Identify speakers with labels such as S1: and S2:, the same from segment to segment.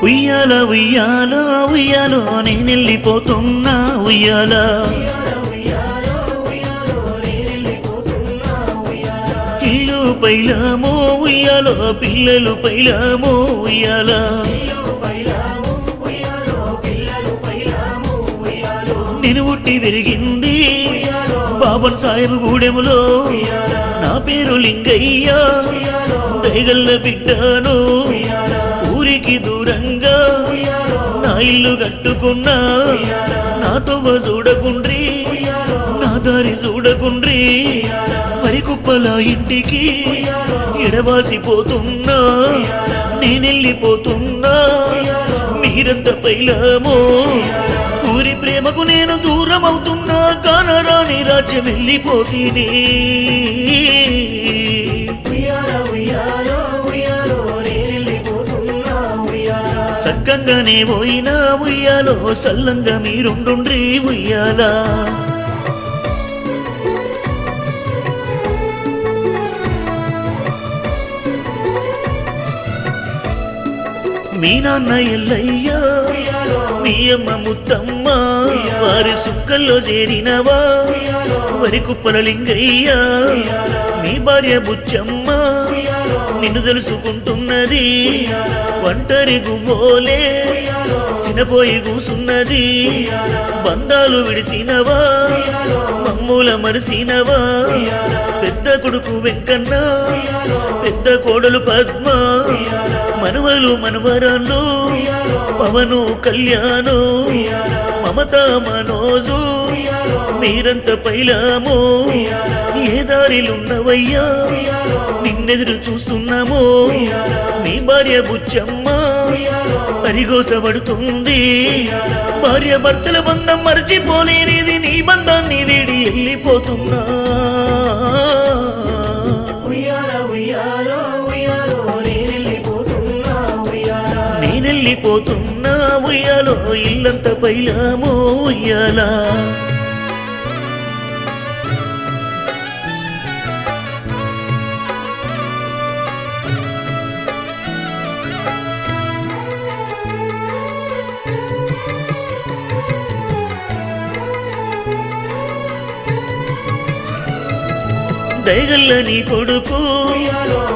S1: ఉయ్యాల ఉయ్యాల ఉయ్యాలో నేనెళ్ళిపోతున్నా ఉయ్యాల ఇల్లు పైలామో ఉయ్యాలో పిల్లలు పైలామో ఉయ్యాల నేను ఉట్టి విరిగింది బాబన్ సాయం గూడెములో నా పేరు లింగయ్య దయగల్ల బిడ్డను ఊరికి దూరంగా నా ఇల్లు కట్టుకున్నా నా తొవ్వ చూడకుండ్రి నా దారి చూడకుండ్రి వరి కుప్పల ఇంటికి ఎడవాసిపోతున్నా నేనెళ్ళిపోతున్నా మీరంత పైలామో ఊరి ప్రేమకు నేను దూరం అవుతున్నా కానరాని రాజ్యం వెళ్ళిపోతీని సక్కంగానే పోయినా ఉయ్యాలో సల్లంగా మీరుండుండ్రి ఉయ్యాలా మీ నాన్న ఎల్లయ్య మీ అమ్మ ముత్తమ్మ వారి సుక్కల్లో చేరినవా వరి కుప్పల లింగయ్య మీ భార్య బుచ్చమ్మ నిన్ను తెలుసుకుంటున్నది ఒంటరి గువ్వోలే సినపోయి కూసున్నది బంధాలు విడిసినవా మమ్ముల మరిసినవా పెద్ద కొడుకు వెంకన్న పెద్ద కోడలు పద్మ మనవలు మనవరాళ్ళు పవను కళ్యాణు మమత మనోజు మీరంత పైలామో ఏ దారిలున్నవయ్యా నిన్నెదురు చూస్తున్నామో మీ భార్య బుచ్చమ్మ పరిగోసపడుతుంది భార్య భర్తల బంధం మర్చిపోలేనిది నీ బంధాన్ని వీడి వెళ్ళిపోతున్నా నేనెళ్ళిపోతున్నా ఉయ్యాలో ఇల్లంత పైలామో ఉయ్యాలా దయగల్ల నీ కొడుకు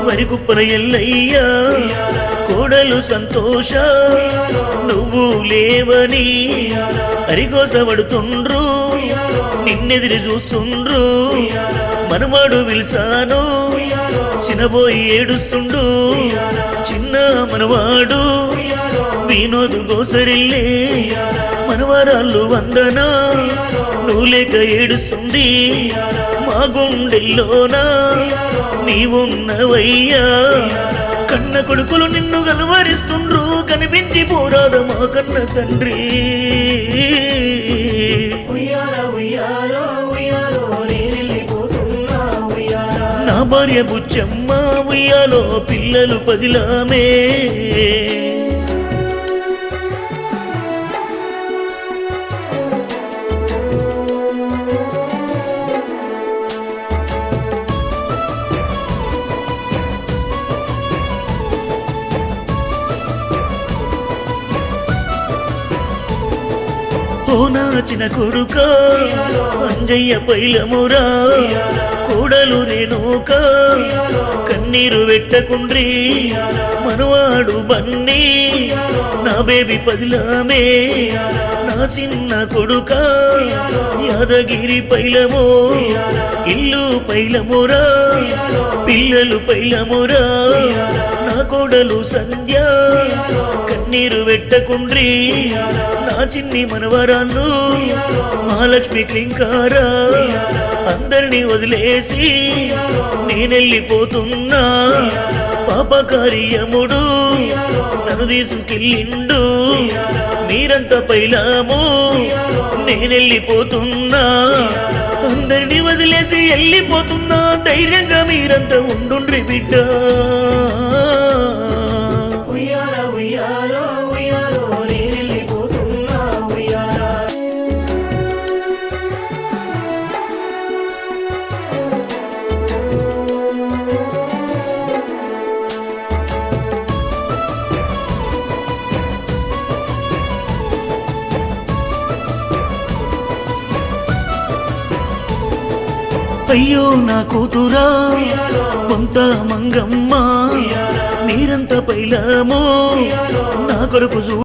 S1: వరి కుప్పల ఎల్లయ్య కోడలు సంతోష నువ్వు లేవని అరిగోసపడుతుండ్రు నిన్నెదిరి చూస్తుండ్రు మనవాడు విల్సాను చిన్నబోయి ఏడుస్తుండు చిన్న మనవాడు వినోదు గోసరిల్లే మనవరాళ్ళు వందనా నువ్వు లేక ఏడుస్తుంది మా గుండెల్లోనా నీవున్నవయ్యా కన్న కొడుకులు నిన్ను కలువరిస్తుండ్రు కనిపించి పోరాద మా కన్న తండ్రి నా భార్య బుచ్చమ్మ ఉయ్యాలో పిల్లలు పదిలామే ఓ నాచిన కొడుక అంజయ్య పైలమురా కోడలు రేణుక కన్నీరు వెట్టకుండ్రి మనవాడు బన్నీ నా బేబీ పదిలామే నా చిన్న కొడుక యాదగిరి పైలమో ఇల్లు పైలమురా పిల్లలు పైలమురా నా కోడలు సంధ్య కన్నీరు వెట్టకుండ్రి నా చిన్ని మనవరాళ్ళు మహాలక్ష్మి క్లింకారా అందరినీ వదిలేసి నేనెళ్ళిపోతున్నా పాపకార్యముడు నన్ను తీసుకెళ్ళిండు మీరంతా పైలామో నేనెళ్ళిపోతున్నా అందరినీ వదిలేసి వెళ్ళిపోతున్నా ధైర్యంగా మీరంతా ఉండుండ్రి బిడ్డ అయ్యో నా కూతురా కొంత మంగమ్మ మీరంత పైలము నా కొరకు